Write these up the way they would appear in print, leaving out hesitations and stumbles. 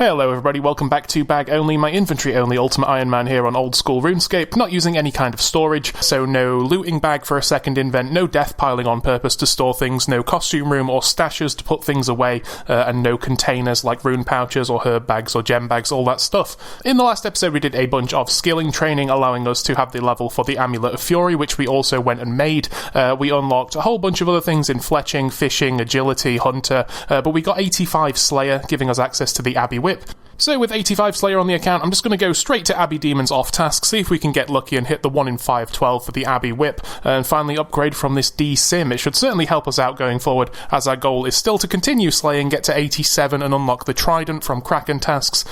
Hello everybody, welcome back to Bag Only, my inventory only Ultimate Iron Man here on Oldschool RuneScape, not using any kind of storage, so no looting bag for a second invent, no death piling on purpose to store things, no costume room or stashes to put things away, and no containers like rune pouches or herb bags or gem bags, all that stuff. In the last episode we did a bunch of skilling training, allowing us to have the level for the Amulet of Fury, which we also went and made. We unlocked a whole bunch of other things in fletching, fishing, agility, hunter, but we got 85 Slayer, giving us access to the Abbey Whip. So with 85 Slayer on the account, I'm just going to go straight to Abbey Demons off task, see if we can get lucky and hit the 1 in 512 for the Abbey Whip, and finally upgrade from this D-Sim. It should certainly help us out going forward, as our goal is still to continue slaying, get to 87 and unlock the Trident from Krackin tasks.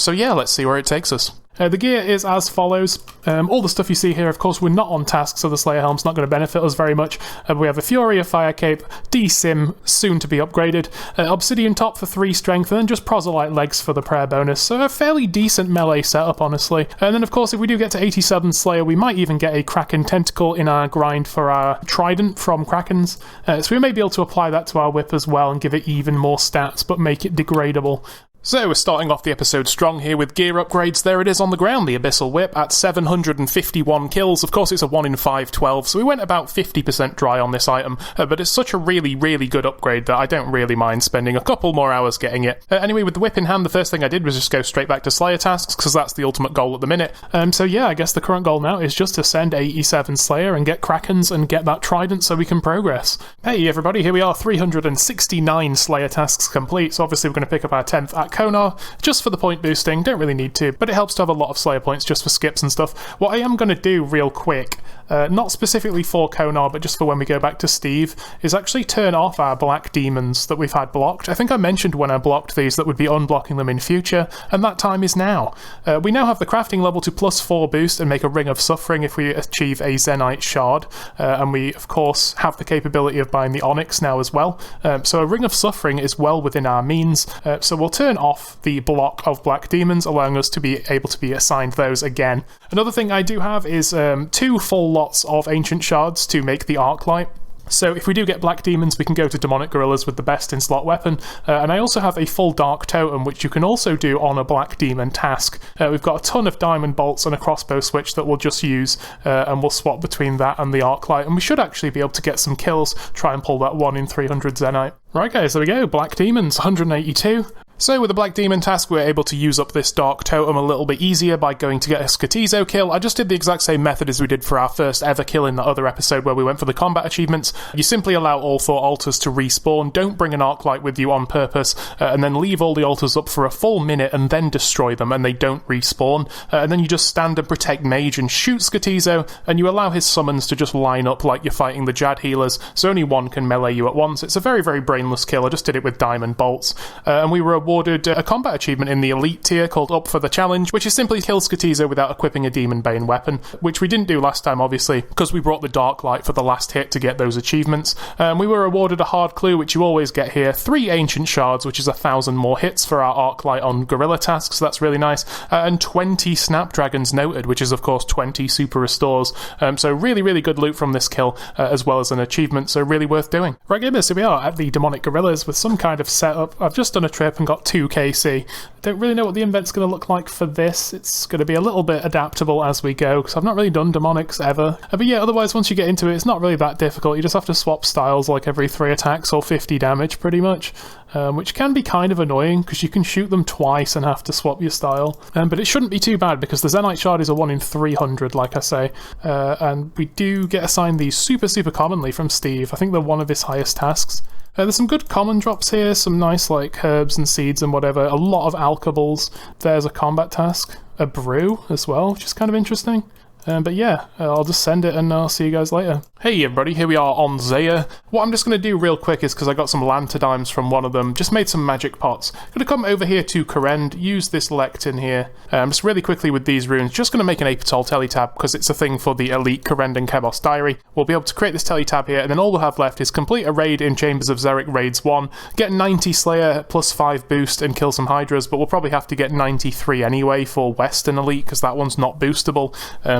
So yeah, let's see where it takes us. The gear is as follows. All the stuff you see here, of course, we're not on task, so the Slayer Helm's not going to benefit us very much. We have a Fury, a Fire Cape, D-Sim, soon to be upgraded, Obsidian Top for 3 strength, and then just Proselyte Legs for the prayer bonus. So a fairly decent melee setup, honestly. And then, of course, if we do get to 87 Slayer, we might even get a Krackin Tentacle in our grind for our Trident from Krackens. So we may be able to apply that to our Whip as well and give it even more stats, but make it degradable. So we're starting off the episode strong here with gear upgrades. There it is on the ground, the Abyssal Whip at 751 kills. Of course it's a 1 in 512, so we went about 50% dry on this item, but it's such a really good upgrade that I don't really mind spending a couple more hours getting it. Anyway, with the Whip in hand, the first thing I did was just go straight back to Slayer tasks, because that's the ultimate goal at the minute. So yeah, I guess the current goal now is just to send 87 Slayer and get Krackens and get that Trident so we can progress. Hey everybody, here we are, 369 Slayer tasks complete, so obviously we're going to pick up our 10th at Konar, just for the point boosting, don't really need to, but it helps to have a lot of Slayer points just for skips and stuff. What I am going to do real quick, not specifically for Konar, but just for when we go back to Steve, is actually turn off our black demons that we've had blocked. I think I mentioned when I blocked these that we'd be unblocking them in future, and that time is now. We now have the crafting level to +4 boost and make a Ring of Suffering if we achieve a Zenite Shard, and we of course have the capability of buying the Onyx now as well. So a Ring of Suffering is well within our means, so we'll turn off the block of black demons, allowing us to be able to be assigned those again. Another thing I do have is 2 full lots of ancient shards to make the Arclight. So if we do get black demons, we can go to demonic gorillas with the best in slot weapon, and I also have a full dark totem which you can also do on a black demon task. We've got a ton of diamond bolts and a crossbow switch that we'll just use, and we'll swap between that and the Arclight, and we should actually be able to get some kills, try and pull that 1 in 300 Zenite. Right guys, there we go, black demons, 182. So with the Black Demon task, we're able to use up this Dark Totem a little bit easier by going to get a Skotizo kill. I just did the exact same method as we did for our first ever kill in the other episode where we went for the combat achievements. You simply allow all 4 altars to respawn, don't bring an Arclight with you on purpose, and then leave all the altars up for a full minute and then destroy them and they don't respawn. And then you just stand and protect Mage and shoot Skotizo, and you allow his summons to just line up like you're fighting the Jad healers, so only one can melee you at once. It's a very brainless kill. I just did it with diamond bolts, and we were awarded a combat achievement in the elite tier called Up for the Challenge, which is simply kill Skotizo without equipping a Demon Bane weapon, which we didn't do last time obviously because we brought the Dark Light for the last hit to get those achievements. We were awarded a hard clue, which you always get here, 3 ancient shards, which is 1,000 more hits for our Arclight on gorilla tasks, so that's really nice, and 20 snapdragons noted, which is of course 20 super restores. So really good loot from this kill, as well as an achievement, so really worth doing. Right gamers, here we are at the demonic gorillas with some kind of setup. I've just done a trip and got 2 KC. Don't really know what the invent's going to look like for this. It's going to be a little bit adaptable as we go, because I've not really done demonics ever. But yeah, otherwise once you get into it, it's not really that difficult. You just have to swap styles like every 3 attacks or 50 damage pretty much, which can be kind of annoying because you can shoot them twice and have to swap your style. But it shouldn't be too bad because the Zenite Shard is a 1 in 300, like I say, and we do get assigned these super commonly from Steve. I think they're one of his highest tasks. There's some good common drops here, some nice like herbs and seeds and whatever, a lot of alkables. There's a combat task, a brew as well, which is kind of interesting. But yeah, I'll just send it and I'll see you guys later. Hey everybody, here we are on Zaya. What I'm just going to do real quick is, because I got some Lanterdimes from one of them, just made some magic pots. Going to come over here to Korend, use this lectin here, just really quickly with these runes, just going to make an Apatol teletab because it's a thing for the elite Korend and Kebos diary. We'll be able to create this teletab here, and then all we'll have left is complete a raid in Chambers of Xeric Raids 1, get 90 Slayer plus 5 boost and kill some Hydras, but we'll probably have to get 93 anyway for Western Elite because that one's not boostable.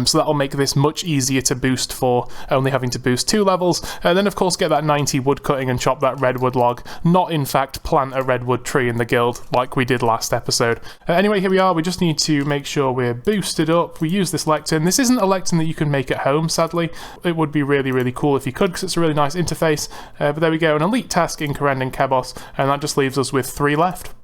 So so that'll make this much easier to boost for only having to boost 2 levels, and then of course get that 90 wood cutting and chop that redwood log, not in fact plant a redwood tree in the guild like we did last episode. Anyway, here we are. We just need to make sure we're boosted up. We use this lectern. This isn't a lectern that you can make at home, sadly. It would be really cool if you could, because it's a really nice interface, but there we go, an elite task in Krackin and Kebos, and that just leaves us with 3 left.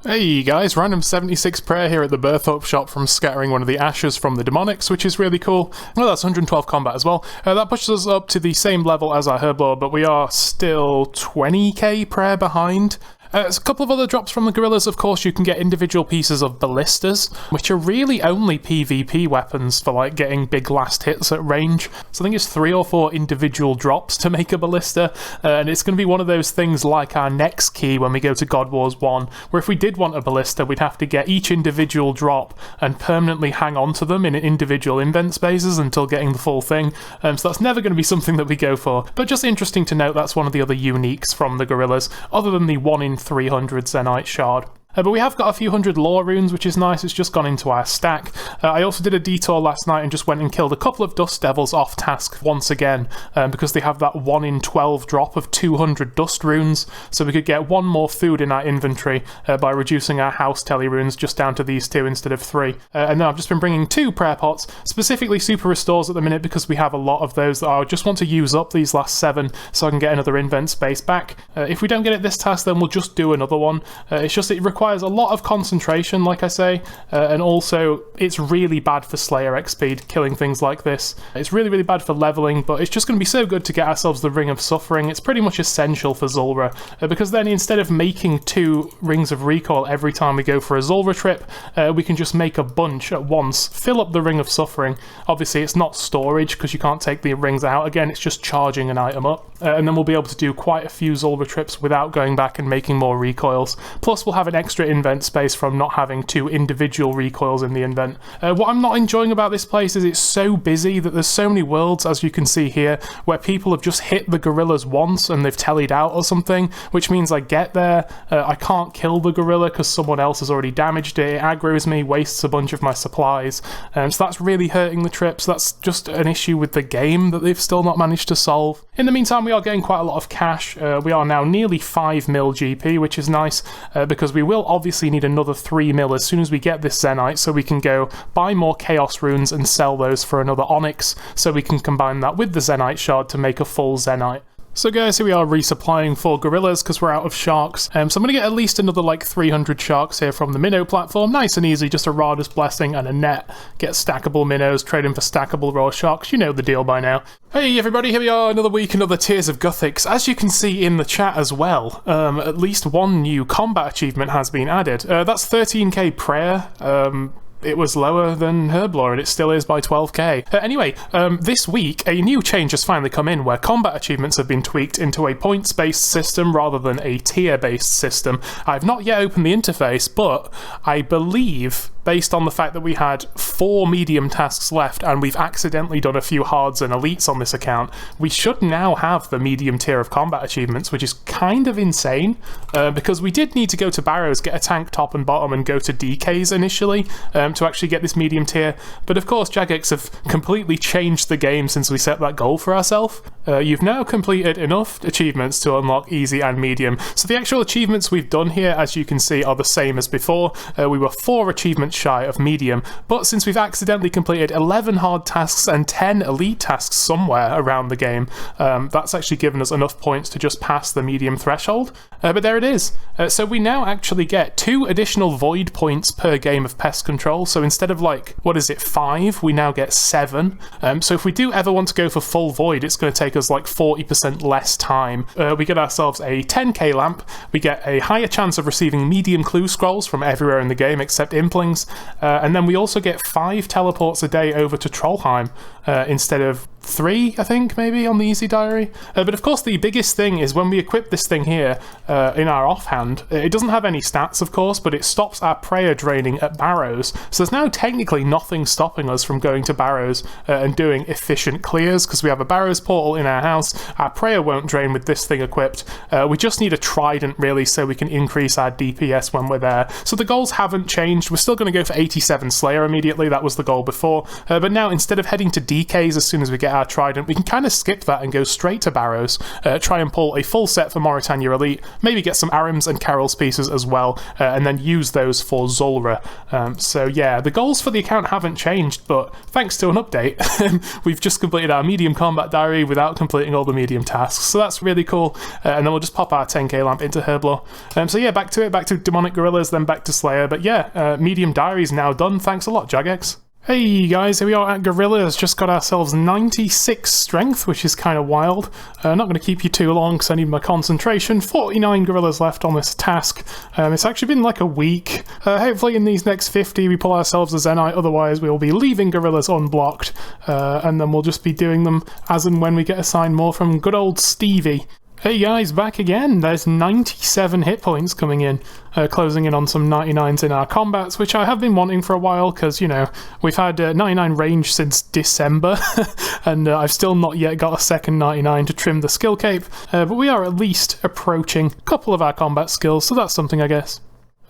Hey guys, random 76 prayer here at the Birthhope shop from scattering one of the ashes from the demonics, which is really cool. Well, that's 112 combat as well. That pushes us up to the same level as our Herblore, but we are still 20k prayer behind. There's a couple of other drops from the gorillas. Of course, you can get individual pieces of ballistas, which are really only PvP weapons for like getting big last hits at range. So I think it's 3 or 4 individual drops to make a ballista, and it's going to be one of those things like our next key when we go to God Wars 1, where if we did want a ballista, we'd have to get each individual drop and permanently hang on to them in individual invent spaces until getting the full thing. So that's never going to be something that we go for. But just interesting to note, that's one of the other uniques from the gorillas, other than the 1 in 300 Zenyte shard. But we have got a few hundred lore runes, which is nice. It's just gone into our stack. I also did a detour last night and just went and killed a couple of dust devils off task once again, because they have that 1 in 12 drop of 200 dust runes, so we could get 1 more food in our inventory by reducing our house telly runes just down to these 2 instead of 3. And then I've just been bringing 2 prayer pots, specifically super restores at the minute, because we have a lot of those that I just want to use up these last 7 so I can get another invent space back. If we don't get it this task, then we'll just do another one. It's just it requires a lot of concentration, like I say, and also it's really bad for Slayer XP, killing things like this. It's really bad for leveling, but it's just going to be so good to get ourselves the Ring of Suffering. It's pretty much essential for Zulrah, because then instead of making 2 Rings of Recoil every time we go for a Zulrah trip, we can just make a bunch at once, fill up the Ring of Suffering. Obviously it's not storage, because you can't take the rings out again, it's just charging an item up, and then we'll be able to do quite a few Zulrah trips without going back and making more recoils. Plus we'll have an extra invent space from not having 2 individual recoils in the invent. What I'm not enjoying about this place is it's so busy that there's so many worlds, as you can see here, where people have just hit the gorillas once and they've tellied out or something, which means I get there, I can't kill the gorilla because someone else has already damaged it, it aggroes me, wastes a bunch of my supplies, so that's really hurting the trips. That's just an issue with the game that they've still not managed to solve. In the meantime, we are getting quite a lot of cash. We are now nearly 5 mil GP, which is nice, because we will obviously need another 3 mil as soon as we get this Zenyte, so we can go buy more Chaos Runes and sell those for another Onyx, so we can combine that with the Zenyte shard to make a full Zenyte. So guys, here we are resupplying for gorillas because we're out of sharks. So I'm going to get at least another like 300 sharks here from the minnow platform. Nice and easy, just a Rada's Blessing and a net. Get stackable minnows, trade them for stackable raw sharks. You know the deal by now. Hey everybody, here we are, another week, another Tears of Guthics. As you can see in the chat as well, at least 1 new combat achievement has been added. That's 13k prayer. It was lower than Herblore, and it still is by 12k. Anyway, this week, a new change has finally come in where combat achievements have been tweaked into a points-based system rather than a tier-based system. I've not yet opened the interface, but I believe, based on the fact that we had 4 medium tasks left and we've accidentally done a few hards and elites on this account, we should now have the medium tier of combat achievements, which is kind of insane, because we did need to go to Barrows, get a tank top and bottom, and go to DKs initially to actually get this medium tier, but of course Jagex have completely changed the game since we set that goal for ourselves. You've now completed enough achievements to unlock easy and medium, so the actual achievements we've done here, as you can see, are the same as before. We were 4 achievements shy of medium, but since we've accidentally completed 11 hard tasks and 10 elite tasks somewhere around the game, that's actually given us enough points to just pass the medium threshold. But there it is. So we now actually get 2 additional void points per game of pest control, so instead of like, 5, we now get 7. So if we do ever want to go for full void, it's going to take us like 40% less time. We get ourselves a 10k lamp, we get a higher chance of receiving medium clue scrolls from everywhere in the game except Implings, and then we also get 5 teleports a day over to Trollheim. instead of 3, I think, maybe, on the easy diary. But of course, the biggest thing is when we equip this thing here in our offhand, it doesn't have any stats, of course, but it stops our prayer draining at barrows. So there's now technically nothing stopping us from going to barrows and doing efficient clears, because we have a barrows portal in our house. Our prayer won't drain with this thing equipped. We just need a trident, really, so we can increase our DPS when we're there. So the goals haven't changed. We're still going to go for 87 Slayer immediately. That was the goal before. But now, instead of heading to DKs as soon as we get our trident, we can kind of skip that and go straight to barrows, try and pull a full set for Mauritania Elite, maybe get some Arims and Carol's pieces as well, and then use those for Zulrah. So yeah, the goals for the account haven't changed, but thanks to an update, we've just completed our medium combat diary without completing all the medium tasks, so that's really cool. And then we'll just pop our 10k lamp into Herblore. So yeah, back to Demonic Gorillas, then back to Slayer, but yeah, medium diary is now done. Thanks a lot, Jagex. Hey guys, here we are at Gorillas, just got ourselves 96 strength, which is kind of wild. Not going to keep you too long because I need my concentration. 49 Gorillas left on this task. It's actually been like a week. Hopefully in these next 50 we pull ourselves a Zenite, otherwise we will be leaving Gorillas unblocked. And then we'll just be doing them as and when we get assigned more from good old Stevie. Hey guys, back again. There's 97 hit points coming in, closing in on some 99s in our combats, which I have been wanting for a while because, you know, we've had 99 range since December, and I've still not yet got a second 99 to trim the skill cape, but we are at least approaching a couple of our combat skills, so that's something, I guess.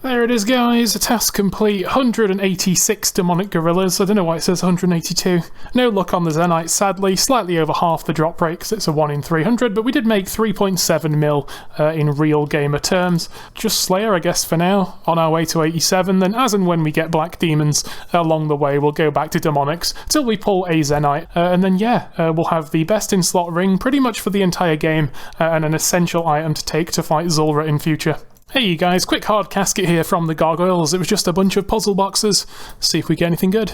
There it is, guys, a task complete, 186 demonic gorillas. I don't know why it says 182. No luck on the Zenite, sadly, slightly over half the drop rate because it's a 1 in 300, but we did make 3.7 mil in real gamer terms. Just Slayer, I guess, for now, on our way to 87, then as and when we get Black Demons along the way, we'll go back to Demonics till we pull a Zenite, and then yeah, we'll have the best in slot ring pretty much for the entire game, and an essential item to take to fight Zulrah in future. Hey you guys, quick hard casket here from the Gargoyles. It was just a bunch of puzzle boxes. See if we get anything good.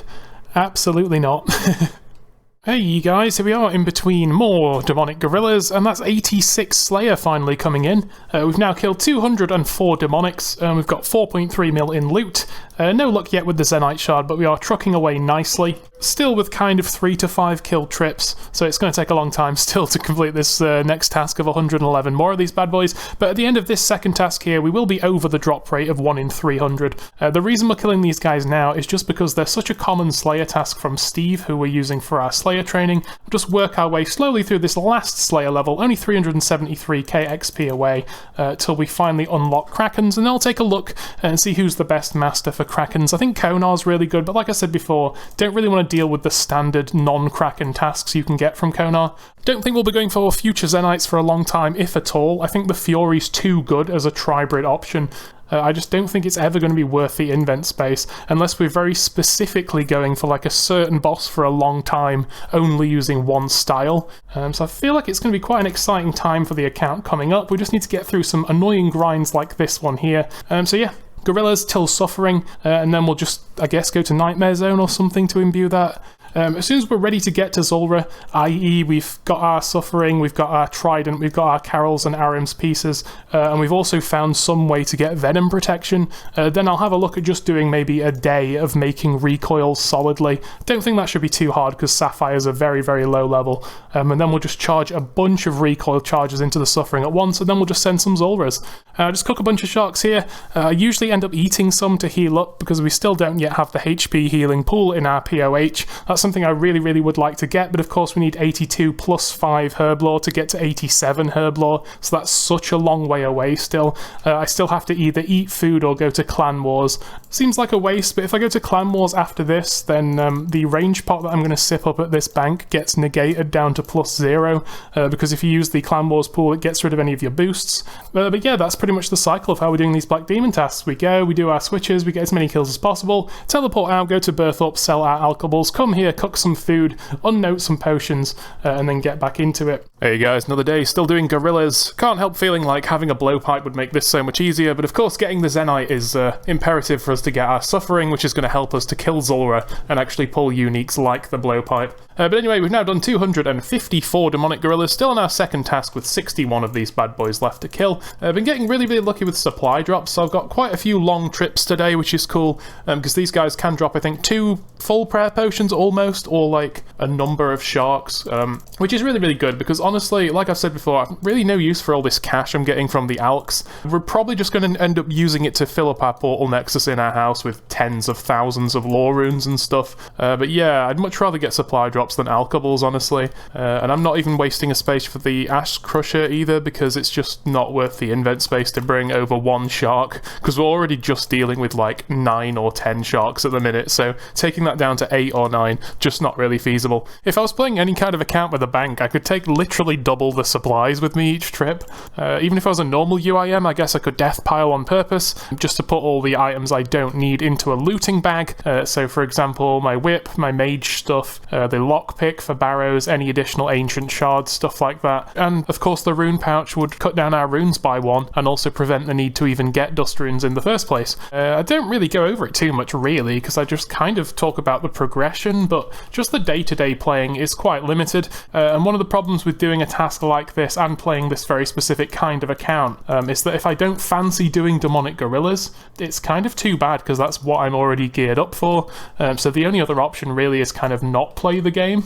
Absolutely not. Hey you guys, here we are in between more demonic gorillas, and that's 86 Slayer finally coming in. We've now killed 204 demonics, and we've got 4.3 mil in loot. No luck yet with the Zenite shard, but we are trucking away nicely. Still with kind of 3 to 5 kill trips, so it's going to take a long time still to complete this next task of 111 more of these bad boys. But at the end of this second task here, we will be over the drop rate of 1 in 300. The reason we're killing these guys now is just because they're such a common Slayer task from Steve, who we're using for our Slayer training. We'll just work our way slowly through this last Slayer level, only 373k XP away, till we finally unlock Krackens, and then I'll take a look and see who's the best master for Krackens. I think Konar's really good, but like I said before, don't really want to deal with the standard non-Kraken tasks you can get from Konar. Don't think we'll be going for future Zenites for a long time, if at all. I think the Fury's too good as a tribrid option. I just don't think it's ever going to be worth the invent space unless we're very specifically going for like a certain boss for a long time, only using one style. So I feel like it's going to be quite an exciting time for the account coming up. We just need to get through some annoying grinds like this one here. So yeah, Gorillas till Suffering, and then we'll just, I guess, go to Nightmare Zone or something to imbue that. As soon as we're ready to get to Zulrah, i.e. we've got our Suffering, we've got our Trident, we've got our Carol's and Arim's pieces, and we've also found some way to get Venom protection, then I'll have a look at just doing maybe a day of making recoils solidly. Don't think that should be too hard because Sapphires are very, very low level, and then we'll just charge a bunch of recoil charges into the Suffering at once, and then we'll just send some Zulrahs. Just cook a bunch of sharks here. I usually end up eating some to heal up because we still don't yet have the HP healing pool in our POH. That's something I really, really would like to get, but of course we need 82 plus 5 Herblore to get to 87 Herblore, so that's such a long way away still. I still have to either eat food or go to Clan Wars. Seems like a waste, but if I go to Clan Wars after this, then the range pot that I'm going to sip up at this bank gets negated down to +0, because if you use the Clan Wars pool, it gets rid of any of your boosts. But yeah, that's pretty much the cycle of how we're doing these Black Demon tasks. We go, we do our switches, we get as many kills as possible, teleport out, go to Birthup, sell our alcohols, come here, cook some food, unnote some potions, and then get back into it. Hey guys, another day, still doing Gorillas. Can't help feeling like having a blowpipe would make this so much easier, but of course getting the Zenite is imperative for us to get our Suffering, which is going to help us to kill Zulrah and actually pull uniques like the blowpipe. But anyway, we've now done 254 demonic gorillas, still on our second task with 61 of these bad boys left to kill. Been getting really, really lucky with supply drops, so I've got quite a few long trips today, which is cool, because these guys can drop, I think, 2 full prayer potions almost, or like a number of sharks, which is really, really good, because honestly, like I've said before, I've really no use for all this cash I'm getting from the alks. We're probably just going to end up using it to fill up our portal nexus in our house with tens of thousands of lore runes and stuff, but yeah, I'd much rather get supply drops than alkables, honestly, and I'm not even wasting a space for the Ash Crusher either, because it's just not worth the invent space to bring over 1 shark, because we're already just dealing with like 9 or 10 sharks at the minute, so taking that down to 8 or 9, just not really feasible. If I was playing any kind of account with a bank, I could take literally double the supplies with me each trip. Even if I was a normal UIM, I guess I could death pile on purpose, just to put all the items I don't need into a looting bag. So for example, my whip, my mage stuff, the lockpick for barrows, any additional ancient shards, stuff like that. And of course the rune pouch would cut down our runes by 1, and also prevent the need to even get dust runes in the first place. I don't really go over it too much really, because I just kind of talk about the progression, but just the day-to-day playing is quite limited, and one of the problems with doing a task like this and playing this very specific kind of account is that if I don't fancy doing demonic gorillas, it's kind of too bad, because that's what I'm already geared up for, so the only other option really is kind of not play the game.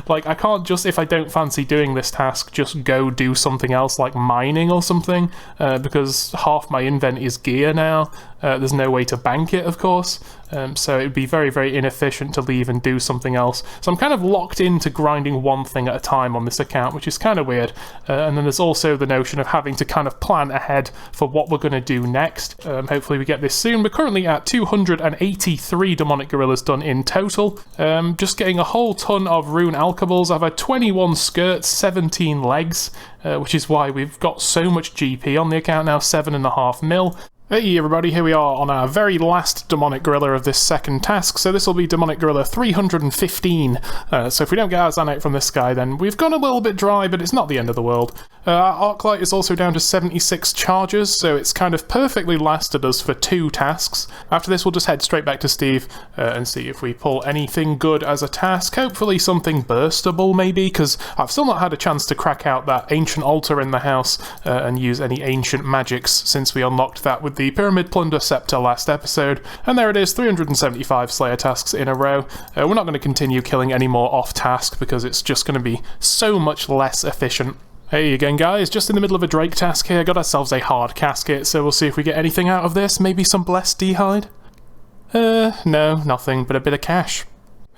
Like, I can't just, if I don't fancy doing this task, just go do something else like mining or something, because half my invent is gear now. There's no way to bank it, of course, so it would be very, very inefficient to leave and do something else. So I'm kind of locked into grinding one thing at a time on this account, which is kind of weird. And then there's also the notion of having to kind of plan ahead for what we're going to do next. Hopefully we get this soon. We're currently at 283 demonic gorillas done in total. Just getting a whole ton of rune alkables. I've had 21 skirts, 17 legs, which is why we've got so much GP on the account now, 7.5 mil. Hey everybody, here we are on our very last demonic gorilla of this second task, so this will be demonic gorilla 315, so if we don't get our Zanite from this guy, then we've gone a little bit dry, but it's not the end of the world. Our Arclight is also down to 76 charges, so it's kind of perfectly lasted us for 2 tasks. After this we'll just head straight back to Steve and see if we pull anything good as a task, hopefully something burstable maybe, because I've still not had a chance to crack out that ancient altar in the house and use any ancient magics since we unlocked that with the Pyramid Plunder Scepter last episode, and there it is, 375 Slayer tasks in a row. We're not going to continue killing any more off-task because it's just going to be so much less efficient. Hey again guys, just in the middle of a Drake task here, got ourselves a hard casket, so we'll see if we get anything out of this, maybe some blessed D-hide? No, nothing, but a bit of cash.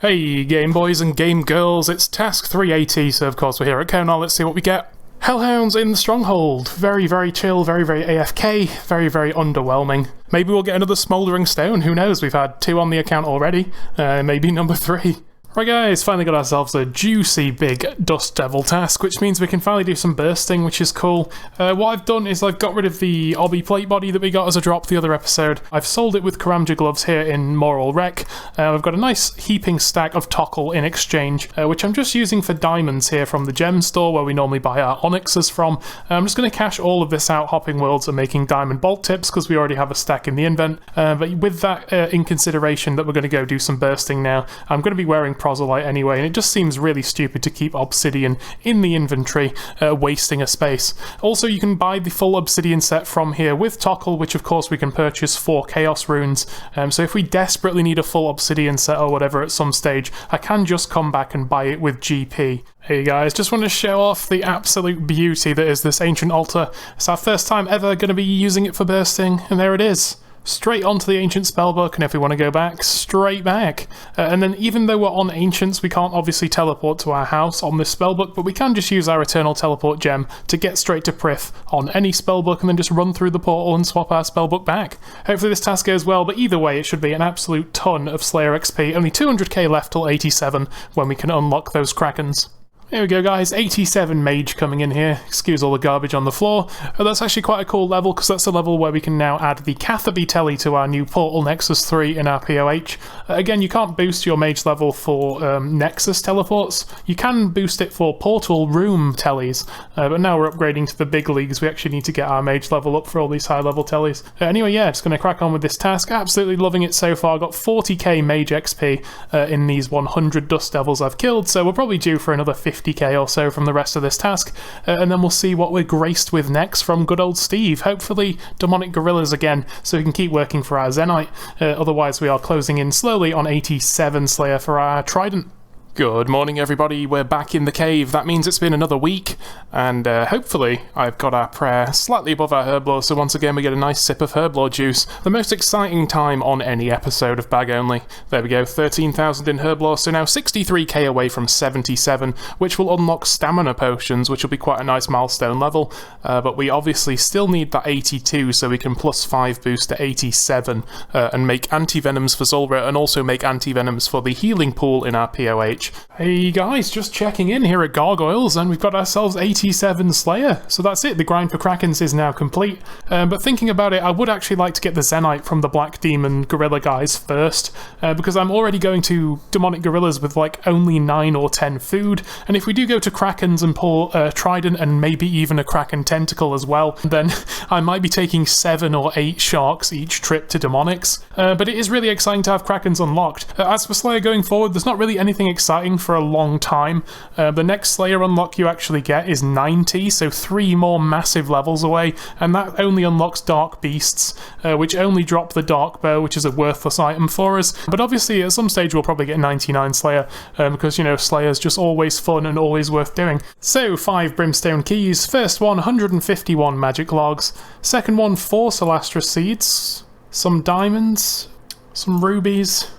Hey Game Boys and Game Girls, it's task 380, so of course we're here at Krackin On, let's see what we get. Hellhounds in the Stronghold. Very, very chill, very, very AFK, very, very underwhelming. Maybe we'll get another Smouldering Stone, who knows, we've had 2 on the account already. Maybe number 3. Right guys, finally got ourselves a juicy big Dust Devil task, which means we can finally do some bursting, which is cool. What I've done is I've got rid of the obby plate body that we got as a drop the other episode. I've sold it with Karamja gloves here in Moral Wreck. I've got a nice heaping stack of Tokkul in exchange, which I'm just using for diamonds here from the gem store where we normally buy our onyxes from. I'm just going to cash all of this out, hopping worlds and making diamond bolt tips because we already have a stack in the invent. But with that in consideration that we're going to go do some bursting now, I'm going to be wearing proselyte anyway, and it just seems really stupid to keep obsidian in the inventory, wasting a space. Also, you can buy the full obsidian set from here with Tokkul, which of course we can purchase for chaos runes, so if we desperately need a full obsidian set or whatever at some stage, I can just come back and buy it with GP. Hey guys, just want to show off the absolute beauty that is this ancient altar. It's our first time ever going to be using it for bursting, and there it is. Straight onto the ancient spellbook, and if we want to go back, straight back. And then even though we're on ancients, we can't obviously teleport to our house on this spellbook, but we can just use our eternal teleport gem to get straight to Prith on any spellbook and then just run through the portal and swap our spellbook back. Hopefully this task goes well, but either way it should be an absolute ton of Slayer XP. Only 200k left till 87 when we can unlock those Krackens. Here we go guys, 87 mage coming in here, excuse all the garbage on the floor. That's actually quite a cool level because that's the level where we can now add the Catherby telly to our new Portal Nexus 3 in our POH. Again, you can't boost your mage level for Nexus teleports, you can boost it for Portal Room tellies, but now we're upgrading to the big leagues, we actually need to get our mage level up for all these high level tellies. Anyway, yeah, just going to crack on with this task, absolutely loving it so far, got 40k mage XP in these 100 Dust Devils I've killed, so we're probably due for another 50 50k or so from the rest of this task, and then we'll see what we're graced with next from good old Steve. Hopefully demonic gorillas again, so we can keep working for our Zenite. Otherwise we are closing in slowly on 87 Slayer for our Trident. Good morning everybody, we're back in the cave. That means it's been another week, and hopefully I've got our prayer slightly above our Herblore, so once again we get a nice sip of Herblore juice. The most exciting time on any episode of Bag Only. There we go, 13,000 in Herblore, so now 63k away from 77, which will unlock stamina potions, which will be quite a nice milestone level, but we obviously still need that 82 so we can plus 5 boost to 87, and make anti-venoms for Zulrah, and also make anti-venoms for the healing pool in our POH. Hey guys, just checking in here at Gargoyles, and we've got ourselves 87 Slayer. So that's it, the grind for Krackens is now complete. But thinking about it, I would actually like to get the Zenite from the Black Demon Gorilla guys first, because I'm already going to Demonic Gorillas with like only 9 or 10 food, and if we do go to Krackens and pull Trident and maybe even a Kraken Tentacle as well, then I might be taking 7 or 8 sharks each trip to Demonics. But it is really exciting to have Krakens unlocked. As for Slayer going forward, there's not really anything exciting for a long time. The next Slayer unlock you actually get is 90, so 3 more massive levels away, and that only unlocks Dark Beasts, which only drop the Dark Bow, which is a worthless item for us. But obviously at some stage we'll probably get 99 Slayer, because, you know, Slayer's just always fun and always worth doing. So 5 Brimstone Keys. First one, 151 Magic Logs. Second one, 4 Celastra Seeds. Some Diamonds. Some Rubies.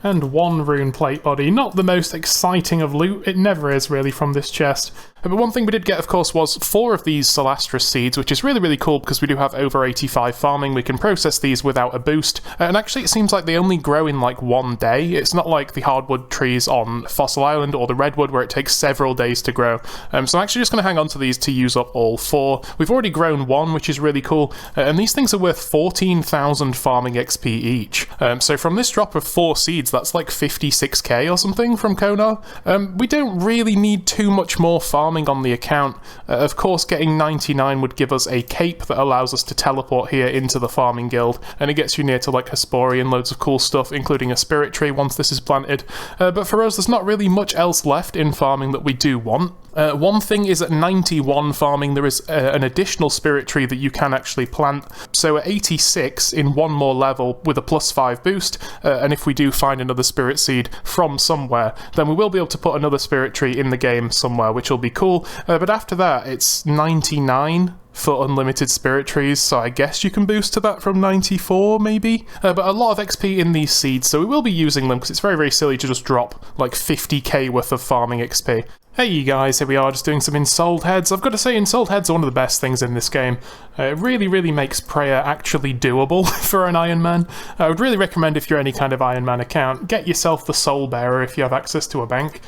And 1 Rune Plate Body. Not the most exciting of loot, it never is really from this chest. But one thing we did get, of course, was 4 of these Celastra Seeds, which is really, really cool because we do have over 85 farming. We can process these without a boost. And actually, it seems like they only grow in like 1 day. It's not like the hardwood trees on Fossil Island or the redwood where it takes several days to grow. So I'm actually just going to hang on to these to use up all 4. We've already grown 1, which is really cool. And these things are worth 14,000 farming XP each. So from this drop of 4 seeds, that's like 56k or something from Konar. We don't really need too much more farming on the account. Of course, getting 99 would give us a cape that allows us to teleport here into the farming guild, and it gets you near to like Hespori and loads of cool stuff, including a spirit tree once this is planted. But for us, there's not really much else left in farming that we do want. One thing is at 91 farming there is an additional spirit tree that you can actually plant. So at 86 in 1 more level with a plus 5 boost, and if we do find another spirit seed from somewhere, then we will be able to put another spirit tree in the game somewhere, which will be cool. But after that it's 99 for unlimited spirit trees, so I guess you can boost to that from 94 maybe? But a lot of XP in these seeds, so we will be using them because it's very, very silly to just drop like 50k worth of farming XP. Hey you guys, here we are just doing some Ensouled Heads. I've got to say, Ensouled Heads are one of the best things in this game. It really, really makes prayer actually doable for an Iron Man. I would really recommend, if you're any kind of Iron Man account, get yourself the Soul Bearer if you have access to a bank.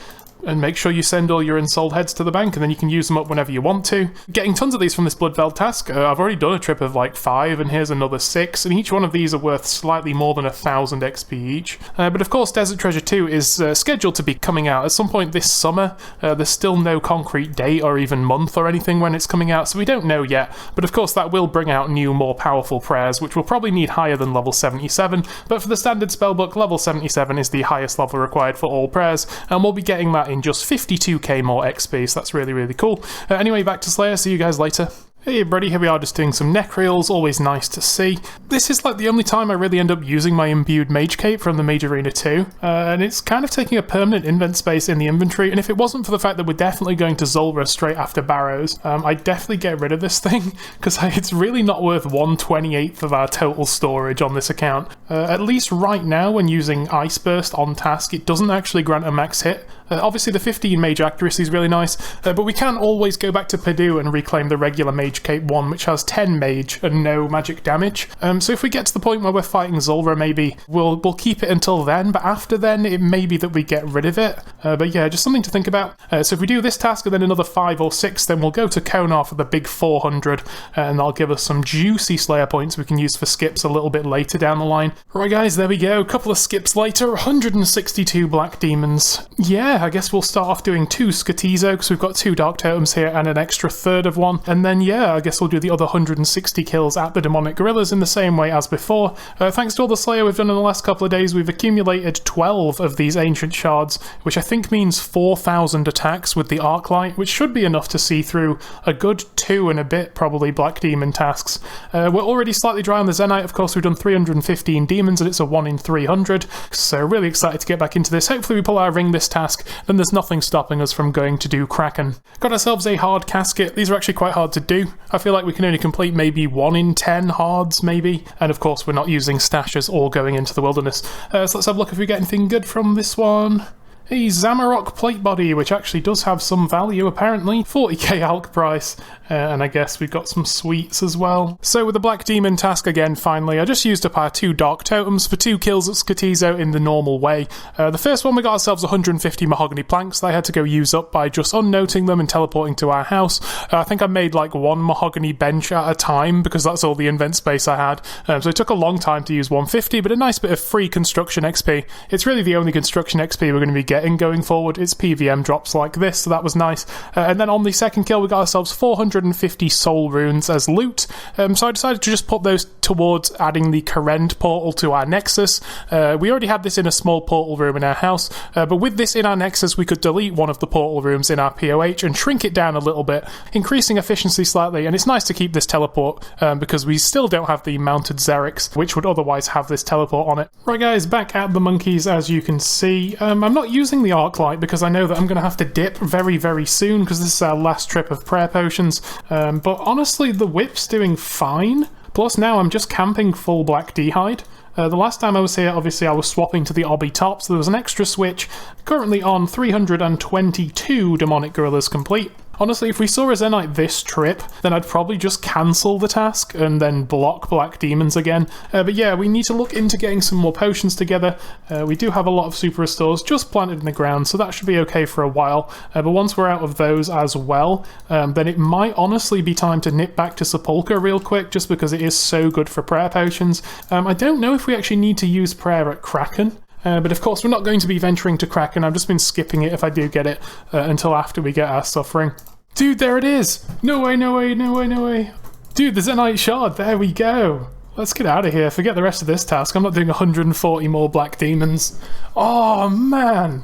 And make sure you send all your Ensouled Heads to the bank, and then you can use them up whenever you want to. Getting tons of these from this Bloodveld task. I've already done a trip of like 5, and here's another 6, and each one of these are worth slightly more than 1,000 XP each. But of course, Desert Treasure 2 is scheduled to be coming out at some point this summer. There's still no concrete date or even month or anything when it's coming out, so we don't know yet. But of course, that will bring out new, more powerful prayers, which will probably need higher than level 77. But for the standard spellbook, level 77 is the highest level required for all prayers, and we'll be getting that in just 52k more XP, so that's really, really cool. Anyway, back to Slayer, see you guys later. Hey everybody, here we are just doing some Necreals, always nice to see. This is like the only time I really end up using my Imbued Mage Cape from the Mage Arena 2, and it's kind of taking a permanent invent space in the inventory, and if it wasn't for the fact that we're definitely going to Zulrah straight after Barrows, I'd definitely get rid of this thing, because it's really not worth 1/28th of our total storage on this account. At least right now, when using Ice Burst on task, it doesn't actually grant a max hit. Obviously the 15 Mage Accuracy is really nice, but we can always go back to Purdue and reclaim the regular Mage Cape 1, which has 10 Mage and no magic damage. So if we get to the point where we're fighting Zulrah, maybe we'll keep it until then, but after then it may be that we get rid of it. But yeah, just something to think about. So if we do this task and then another 5 or 6, then we'll go to Konar for the big 400, and that'll give us some juicy Slayer points we can use for skips a little bit later down the line. Right guys, there we go, a couple of skips later, 162 Black Demons. Yeah, I guess we'll start off doing 2 Skatizo, because we've got 2 Dark Totems here and an extra third of one, and then yeah, yeah, I guess we'll do the other 160 kills at the demonic gorillas in the same way as before. Thanks to all the Slayer we've done in the last couple of days, we've accumulated 12 of these ancient shards, which I think means 4,000 attacks with the arc light, which should be enough to see through a good 2 and a bit, probably, Black Demon tasks. We're already slightly dry on the Zenyte. Of course, we've done 315 demons, and it's a 1 in 300, so really excited to get back into this. Hopefully we pull our ring this task, then there's nothing stopping us from going to do Krackin. Got ourselves a hard casket. These are actually quite hard to do. I feel like we can only complete maybe 1 in 10 hards, maybe, and of course we're not using stashes or going into the wilderness. So let's have a look if we get anything good from this one. A Zamarok plate body, which actually does have some value apparently. 40k alc price, and I guess we've got some sweets as well. So with the Black Demon task again, finally, I just used up our 2 Dark Totems for 2 kills at Skotizo in the normal way. The first one we got ourselves 150 mahogany planks that I had to go use up by just unnoting them and teleporting to our house. I think I made like 1 mahogany bench at a time because that's all the invent space I had. So it took a long time to use 150, but a nice bit of free construction XP. It's really the only construction XP we're going to be getting going forward. It's PVM drops like this, so that was nice. And then on the second kill we got ourselves 450 soul runes as loot, so I decided to just put those towards adding the Karend portal to our Nexus. We already had this in a small portal room in our house, but with this in our Nexus we could delete one of the portal rooms in our POH and shrink it down a little bit, increasing efficiency slightly. And it's nice to keep this teleport because we still don't have the mounted Xerix, which would otherwise have this teleport on it. Right guys, back at the monkeys as you can see. I'm not using the arc light because I know that I'm going to have to dip very, very soon because this is our last trip of prayer potions. But honestly, the whip's doing fine. Plus now I'm just camping full black D-hide. The last time I was here, obviously I was swapping to the obby top, so there was an extra switch. Currently on 322 demonic gorillas complete. Honestly, if we saw a Zenyte this trip, then I'd probably just cancel the task and then block Black Demons again. But yeah, we need to look into getting some more potions together. We do have a lot of super restores just planted in the ground, so that should be okay for a while. But once we're out of those as well, then it might honestly be time to nip back to Sepulchre real quick, just because it is so good for prayer potions. I don't know if we actually need to use prayer at Krackin. But of course we're not going to be venturing to Krackin. I've just been skipping it if I do get it until after we get our suffering. Dude, there it is! No way, no way, no way, no way. Dude, the Zenyte shard, there we go. Let's get out of here, forget the rest of this task. I'm not doing 140 more black demons. Oh man!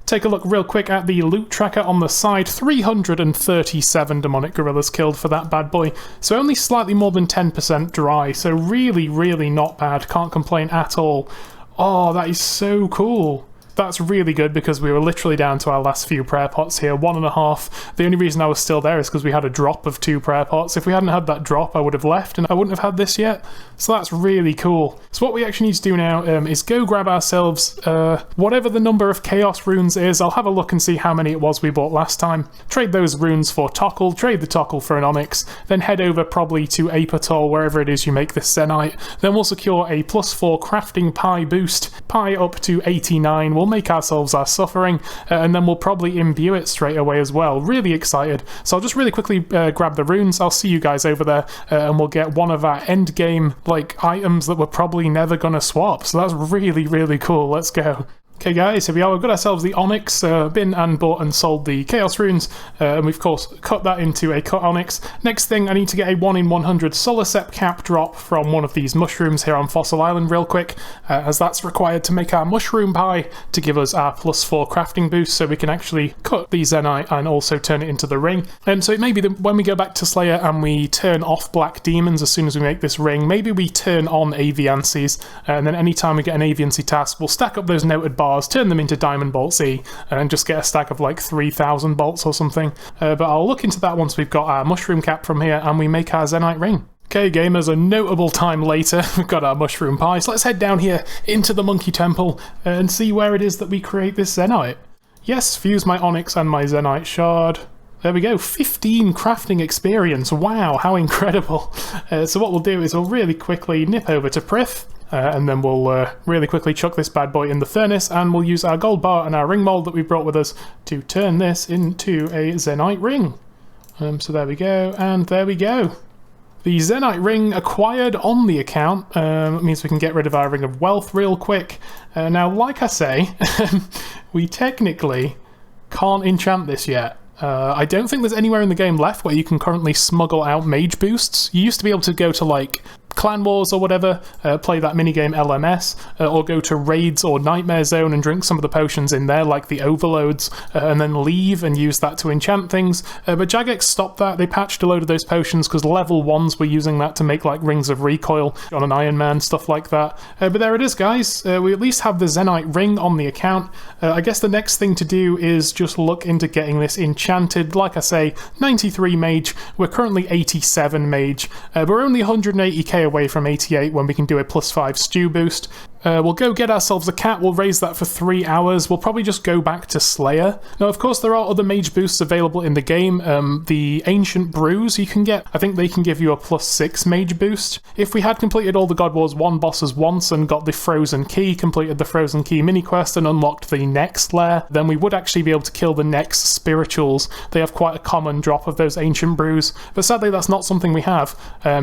Take a look real quick at the loot tracker on the side. 337 demonic gorillas killed for that bad boy. So only slightly more than 10% dry. So really, really not bad. Can't complain at all. Oh, that is so cool. That's really good because we were literally down to our last few prayer pots here, 1.5. The only reason I was still there is because we had a drop of 2 prayer pots. If we hadn't had that drop, I would have left and I wouldn't have had this yet. So that's really cool. So what we actually need to do now is go grab ourselves whatever the number of chaos runes is. I'll have a look and see how many it was we bought last time. Trade those runes for Tokkul, trade the Tokkul for an Onyx, then head over probably to Apatol, wherever it is you make this Zenyte. Then we'll secure a +4 crafting pie boost, pie up to 89. We'll make ourselves our suffering, and then we'll probably imbue it straight away as well. Really excited. So I'll just really quickly grab the runes. I'll see you guys over there, and we'll get one of our end game like items that we're probably never gonna swap. So that's really, really cool. Let's go. Okay guys, here we are. We've got ourselves the Onyx, been and bought and sold the Chaos Runes, and we've of course cut that into a cut Onyx. Next thing, I need to get a 1 in 100 Solarcept cap drop from one of these mushrooms here on Fossil Island real quick, as that's required to make our mushroom pie to give us our +4 crafting boost, so we can actually cut the Zenyte and also turn it into the ring. So it may be that when we go back to Slayer and we turn off Black Demons as soon as we make this ring, maybe we turn on Aviancies, and then anytime we get an Aviancy task, we'll stack up those noted bars, turn them into Diamond Bolts E, and just get a stack of like 3,000 bolts or something. But I'll look into that once we've got our mushroom cap from here and we make our Zenyte ring. Okay gamers, a notable time later, we've got our mushroom pie, so let's head down here into the Monkey Temple and see where it is that we create this Zenyte. Yes, fuse my Onyx and my Zenyte shard. There we go, 15 crafting experience, wow, how incredible. So what we'll do is we'll really quickly nip over to Prith, and then we'll really quickly chuck this bad boy in the furnace, and we'll use our gold bar and our ring mold that we brought with us to turn this into a Zenyte ring. So there we go, and there we go. The Zenyte ring acquired on the account means we can get rid of our Ring of Wealth real quick. Now, like I say, we technically can't enchant this yet. I don't think there's anywhere in the game left where you can currently smuggle out mage boosts. You used to be able to go to, like, Clan Wars or whatever, play that minigame LMS, or go to Raids or Nightmare Zone and drink some of the potions in there, like the Overloads, and then leave and use that to enchant things. But Jagex stopped that. They patched a load of those potions because level 1s were using that to make, like, Rings of Recoil on an Iron Man, stuff like that. But there it is, guys. We at least have the Zenite Ring on the account. I guess the next thing to do is just look into getting this enchanted. Like I say, 93 mage. We're currently 87 mage. We're only 180k away from 88 when we can do a +5 stew boost. We'll go get ourselves a cat, we'll raise that for 3 hours, we'll probably just go back to Slayer. Now, of course, there are other mage boosts available in the game. The Ancient Brews you can get, I think they can give you a +6 mage boost. If we had completed all the God Wars 1 bosses once and got the Frozen Key, completed the Frozen Key mini-quest and unlocked the next lair, then we would actually be able to kill the next spirituals. They have quite a common drop of those Ancient Brews, but sadly that's not something we have,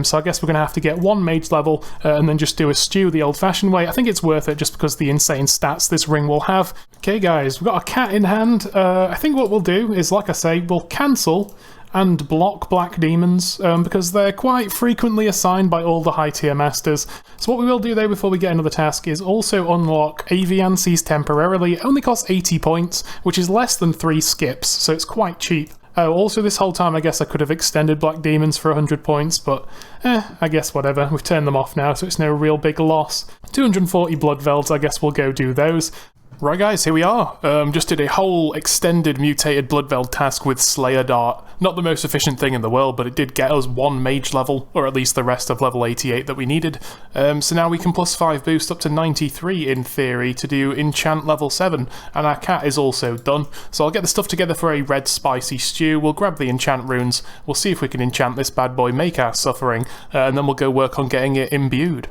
so I guess we're going to have to get 1 mage level and then just do a stew the old-fashioned way. I think it's worth it just because the insane stats this ring will have. Okay guys, we've got a cat in hand. I think what we'll do is, like I say, we'll cancel and block Black Demons because they're quite frequently assigned by all the high tier masters. So what we will do though before we get another task is also unlock Aviances temporarily. It only costs 80 points, which is less than 3 skips, so it's quite cheap. Oh, also this whole time I guess I could have extended Black Demons for 100 points, but I guess whatever. We've turned them off now, so it's no real big loss. 240 Blood Velds, I guess we'll go do those. Right guys, here we are. Just did a whole extended mutated Bloodveld task with Slayer Dart. Not the most efficient thing in the world, but it did get us 1 mage level, or at least the rest of level 88 that we needed. So now we can +5 boost up to 93 in theory to do enchant level 7, and our cat is also done. So I'll get the stuff together for a red spicy stew, we'll grab the enchant runes, we'll see if we can enchant this bad boy, make our suffering, and then we'll go work on getting it imbued.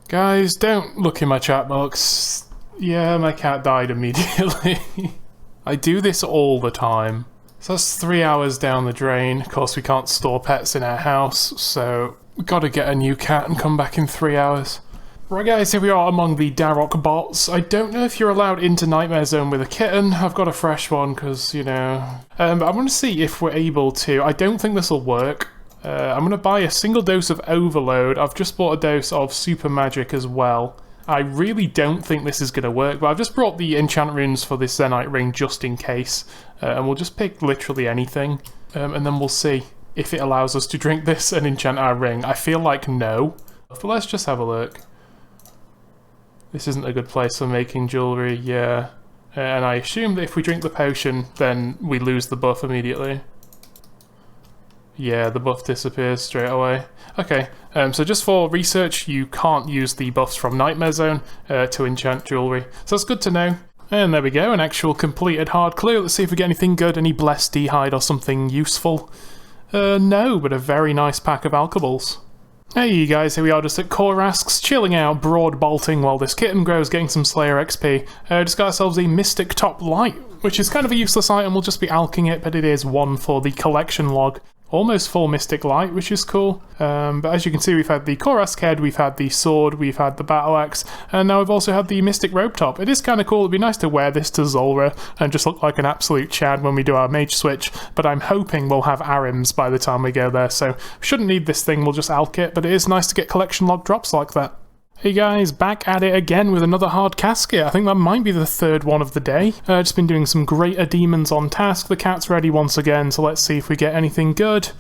Guys, don't look in my chat box. Yeah, my cat died immediately. I do this all the time. So that's 3 hours down the drain. Of course, we can't store pets in our house, so we've got to get a new cat and come back in 3 hours. Right guys, here we are among the Darok bots. I don't know if you're allowed into Nightmare Zone with a kitten. I've got a fresh one because, you know... but I want to see if we're able to. I don't think this will work. I'm going to buy a single dose of Overload. I've just bought a dose of Super Magic as well. I really don't think this is going to work, but I've just brought the enchant runes for this Zenite ring just in case, and we'll just pick literally anything, and then we'll see if it allows us to drink this and enchant our ring. I feel like no, but let's just have a look. This isn't a good place for making jewellery, yeah, and I assume that if we drink the potion, then we lose the buff immediately. Yeah, the buff disappears straight away. Okay, so just for research, you can't use the buffs from Nightmare Zone to enchant jewellery. So that's good to know. And there we go, an actual completed hard clue. Let's see if we get anything good, any blessed D-hide or something useful. No, but a very nice pack of alkaballs. Hey guys, here we are just at Korasks, chilling out, broad bolting while this kitten grows, getting some Slayer XP. Just got ourselves a Mystic Top Light, which is kind of a useless item, we'll just be alking it, but it is 1 for the collection log. Almost full Mystic Light, which is cool. But as you can see, we've had the Korask head, we've had the sword, we've had the battle axe, and now we've also had the Mystic Robe Top. It is kind of cool. It'd be nice to wear this to Zulrah and just look like an absolute Chad when we do our mage switch, but I'm hoping we'll have Arims by the time we go there, so we shouldn't need this thing, we'll just alk it, but it is nice to get collection log drops like that. Hey guys, back at it again with another hard casket. I think that might be the 3rd one of the day. Just been doing some greater demons on task. The cat's ready once again, so let's see if we get anything good.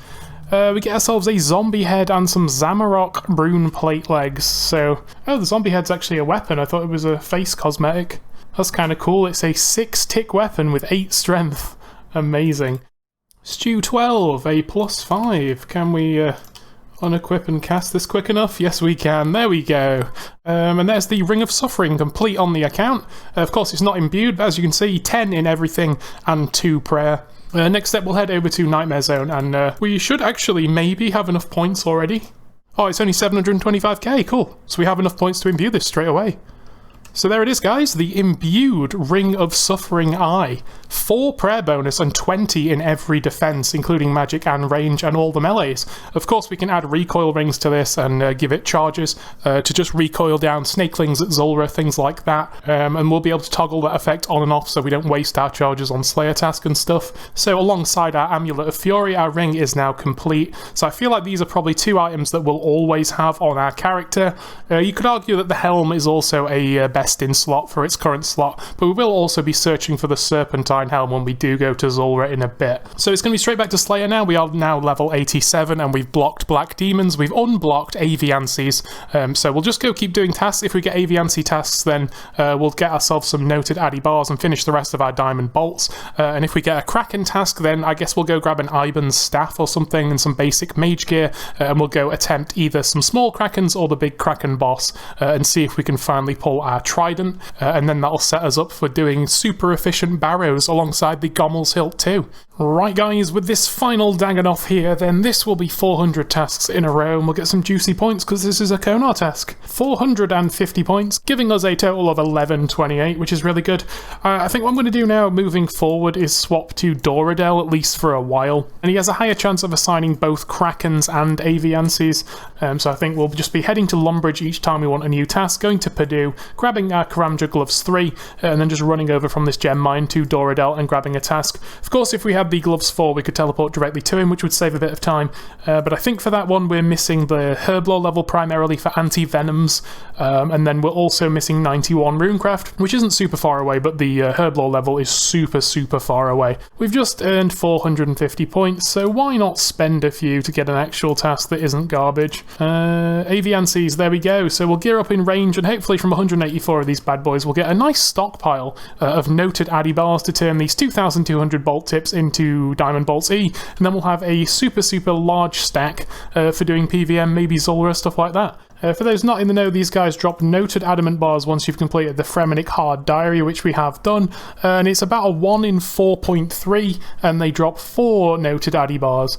We get ourselves a zombie head and some Zamarok rune plate legs. So, oh, the zombie head's actually a weapon. I thought it was a face cosmetic. That's kind of cool. It's a 6-tick weapon with 8 strength. Amazing. Stew 12, a +5. Can we unequip and cast this quick enough? Yes we can, there we go. And there's the Ring of Suffering complete on the account. Of course it's not imbued, but as you can see, 10 in everything and 2 prayer. Next step we'll head over to Nightmare Zone and we should actually maybe have enough points already. Oh, it's only 725k, cool. So we have enough points to imbue this straight away. So there it is, guys, the Imbued Ring of Suffering Eye. 4 prayer bonus and 20 in every defense, including magic and range and all the melees. Of course, we can add recoil rings to this and give it charges to just recoil down snakelings at Zulrah, things like that. And we'll be able to toggle that effect on and off so we don't waste our charges on Slayer task and stuff. So alongside our Amulet of Fury, our ring is now complete. So I feel like these are probably 2 items that we'll always have on our character. You could argue that the helm is also a best-in slot for its current slot, but we will also be searching for the Serpentine helm when we do go to Zulrah in a bit. So it's going to be straight back to Slayer now. We are now level 87 and we've blocked Black Demons. We've unblocked Aviancies. So we'll just go keep doing tasks. If we get Aviancy tasks, then we'll get ourselves some noted Addy bars and finish the rest of our Diamond Bolts. And if we get a Krackin task, then I guess we'll go grab an Iban's staff or something and some basic mage gear, and we'll go attempt either some small Krakkens or the big Kraken boss and see if we can finally pull our Trident, and then that'll set us up for doing super efficient barrows alongside the Gommel's Hilt too. Right guys, with this final Dagannoth here, then this will be 400 tasks in a row and we'll get some juicy points because this is a Konar task. 450 points, giving us a total of 1128, which is really good. I think what I'm going to do now moving forward is swap to Doradel, at least for a while, and he has a higher chance of assigning both Krakens and Aviancies, so I think we'll just be heading to Lumbridge each time we want a new task, going to Purdue, grabbing our Karamja Gloves 3, and then just running over from this gem mine to Doradel and grabbing a task. Of course, if we had the Gloves 4, we could teleport directly to him, which would save a bit of time, but I think for that one we're missing the Herblore level primarily for anti-venoms, and then we're also missing 91 Runecraft, which isn't super far away, but the Herblore level is super far away. We've just earned 450 points, so why not spend a few to get an actual task that isn't garbage. Aviancies, there we go. So we'll gear up in range, and hopefully from 184 of these bad boys we'll get a nice stockpile of noted Addy bars to turn these 2200 bolt tips into Diamond Bolts E, and then we'll have a super large stack for doing PVM, maybe Zulrah, stuff like that. For those not in the know, these guys drop noted adamant bars once you've completed the Fremenic Hard Diary, which we have done, and it's about a 1 in 4.3, and they drop 4 noted Addy bars,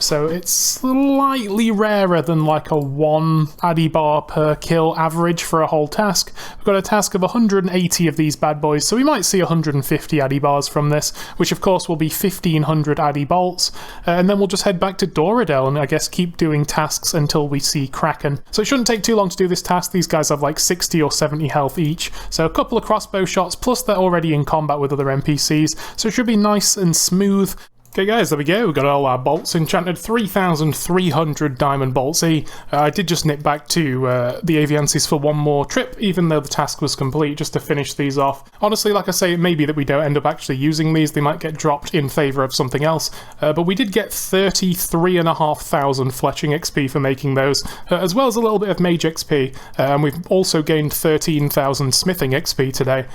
so it's slightly rarer than like a 1 Addy bar per kill average for a whole task. We've got a task of 180 of these bad boys, so we might see 150 Addy bars from this, which of course will be 1500 Addy bolts, and then we'll just head back to Doradel and I guess keep doing tasks until we see Kraken. So it shouldn't take too long to do this task. These guys have like 60 or 70 health each, so a couple of crossbow shots, plus they're already in combat with other NPCs, so it should be nice and smooth. Okay guys, there we go, we've got all our bolts enchanted, 3,300 Diamond Bolts E. I did just nip back to the Aviancies for one more trip, even though the task was complete, just to finish these off. Honestly, like I say, it may be that we don't end up actually using these, they might get dropped in favour of something else, but we did get 33,500 fletching XP for making those, as well as a little bit of mage XP, and we've also gained 13,000 smithing XP today.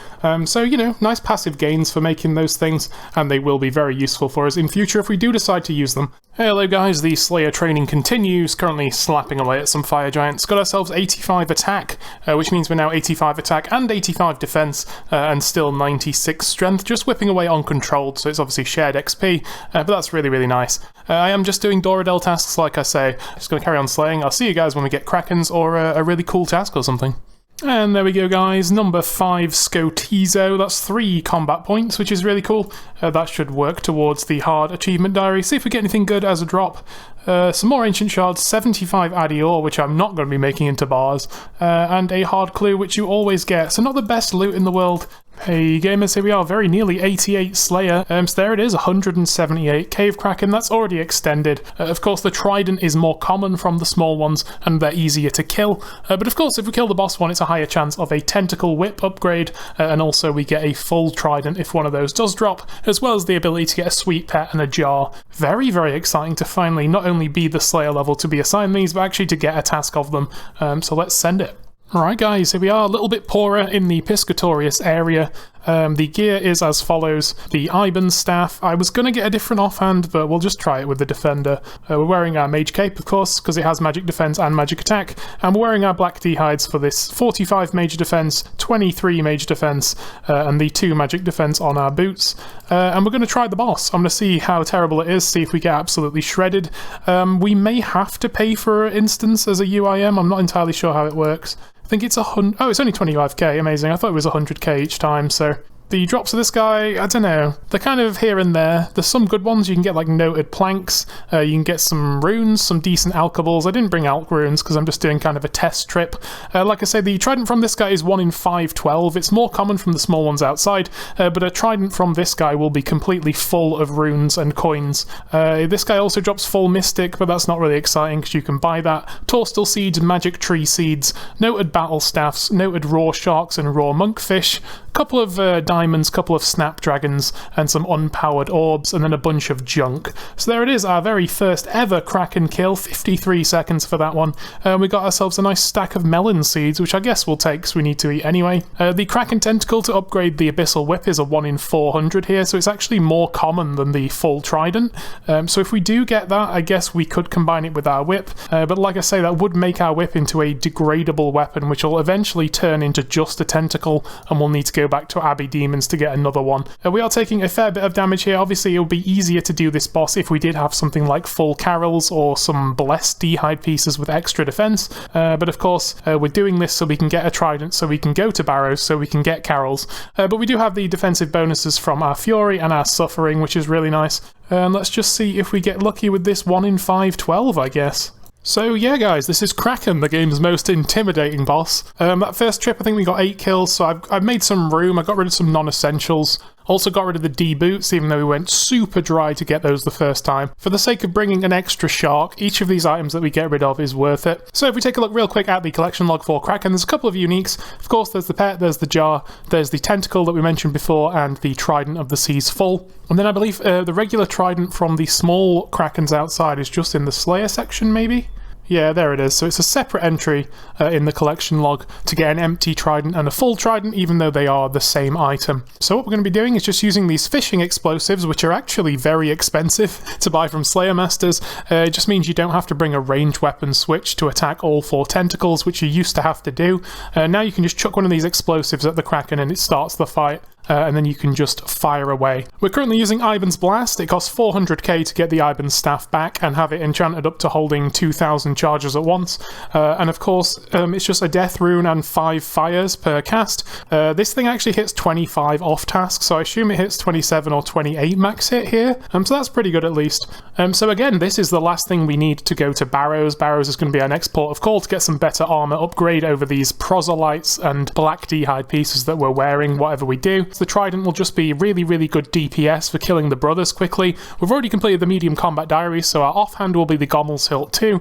So, you know, nice passive gains for making those things, and they will be very useful for us in future if we do decide to use them. Hello guys, the Slayer training continues, currently slapping away at some fire giants. Got ourselves 85 attack, which means we're now 85 attack and 85 defense, and still 96 strength, just whipping away uncontrolled, so it's obviously shared XP, but that's really nice. I am just doing Doradel tasks, like I say, just going to carry on slaying. I'll see you guys when we get Krakens or a really cool task or something. And there we go guys, number 5 Scotizo, that's 3 combat points, which is really cool. That should work towards the hard achievement diary, see if we get anything good as a drop. Some more ancient shards, 75 Addy ore, which I'm not going to be making into bars, and a hard clue, which you always get, so not the best loot in the world. Hey gamers, here we are, very nearly 88 Slayer, so there it is, 178 Cave Kraken, that's already extended. Of course the Trident is more common from the small ones, and they're easier to kill, but of course if we kill the boss one it's a higher chance of a Tentacle Whip upgrade, and also we get a full Trident if one of those does drop, as well as the ability to get a Sweet Pet and a Jar. Very exciting to finally not only be the Slayer level to be assigned these, but actually to get a task of them, so let's send it. Alright guys, here we are, a little bit poorer in the Piscatorius area. The gear is as follows. The Iban's staff, I was going to get a different offhand, but we'll just try it with the Defender. We're wearing our Mage Cape, of course, because it has magic defense and magic attack, and we're wearing our Black D hides for this 45 Mage defense, 23 Mage defense, and the 2 magic defense on our boots. And we're going to try the boss. I'm going to see how terrible it is, see if we get absolutely shredded. We may have to pay for instance as a UIM, I'm not entirely sure how it works. think it's oh, it's only 25k, amazing. I thought it was 100k each time, so... The drops of this guy, I don't know, they're kind of here and there. There's some good ones. You can get like noted planks, you can get some runes, some decent alchables. I didn't bring alch runes because I'm just doing kind of a test trip. Like I say, the trident from this guy is 1 in 512. It's more common from the small ones outside, but a trident from this guy will be completely full of runes and coins. This guy also drops full mystic, but that's not really exciting because you can buy that. Torstal seeds, magic tree seeds, noted battle staffs, noted raw sharks and raw monkfish, couple of diamonds, couple of snapdragons, and some unpowered orbs, and then a bunch of junk. So there it is, our very first ever Kraken kill, 53 seconds for that one. We got ourselves a nice stack of melon seeds, which I guess we'll take because we need to eat anyway. The Kraken tentacle to upgrade the abyssal whip is a 1 in 400 here, so it's actually more common than the full trident. So if we do get that, I guess we could combine it with our whip, but like I say, that would make our whip into a degradable weapon, which will eventually turn into just a tentacle, and we'll need to go back to Abbey Demons to get another one. We are taking a fair bit of damage here. Obviously, it would be easier to do this boss if we did have something like full carols or some blessed d'hide pieces with extra defense, but of course, we're doing this so we can get a trident, so we can go to barrows, so we can get carols, but we do have the defensive bonuses from our fury and our suffering, which is really nice. And let's just see if we get lucky with this 1 in 512, I guess. So yeah guys, this is Kraken, the game's most intimidating boss. That first trip I think we got 8 kills, so I've made some room, I got rid of some non-essentials. Also got rid of the D-boots, even though we went super dry to get those the first time. For the sake of bringing an extra shark, each of these items that we get rid of is worth it. So if we take a look real quick at the collection log for Kraken, there's a couple of uniques. Of course, there's the pet, there's the jar, there's the tentacle that we mentioned before, and the trident of the seas full. And then I believe the regular trident from the small Krakens outside is just in the Slayer section, maybe? Yeah, there it is. So it's a separate entry in the collection log to get an empty trident and a full trident, even though they are the same item. So what we're going to be doing is just using these fishing explosives, which are actually very expensive to buy from Slayer Masters. It just means you don't have to bring a ranged weapon switch to attack all 4 tentacles, which you used to have to do. Now you can just chuck one of these explosives at the Kraken and it starts the fight. And then you can just fire away. We're currently using Ivan's Blast. It costs 400k to get the Ivan's staff back and have it enchanted up to holding 2,000 charges at once. And of course, it's just a death rune and 5 fires per cast. This thing actually hits 25 off task, so I assume it hits 27 or 28 max hit here. So that's pretty good at least. So again, this is the last thing we need to go to Barrows. Barrows is going to be our next port of call to get some better armor upgrade over these proselytes and black d'hide pieces that we're wearing, whatever we do. The trident will just be really, really good DPS for killing the brothers quickly. We've already completed the medium combat diary, so our offhand will be the Gommel's Hilt too,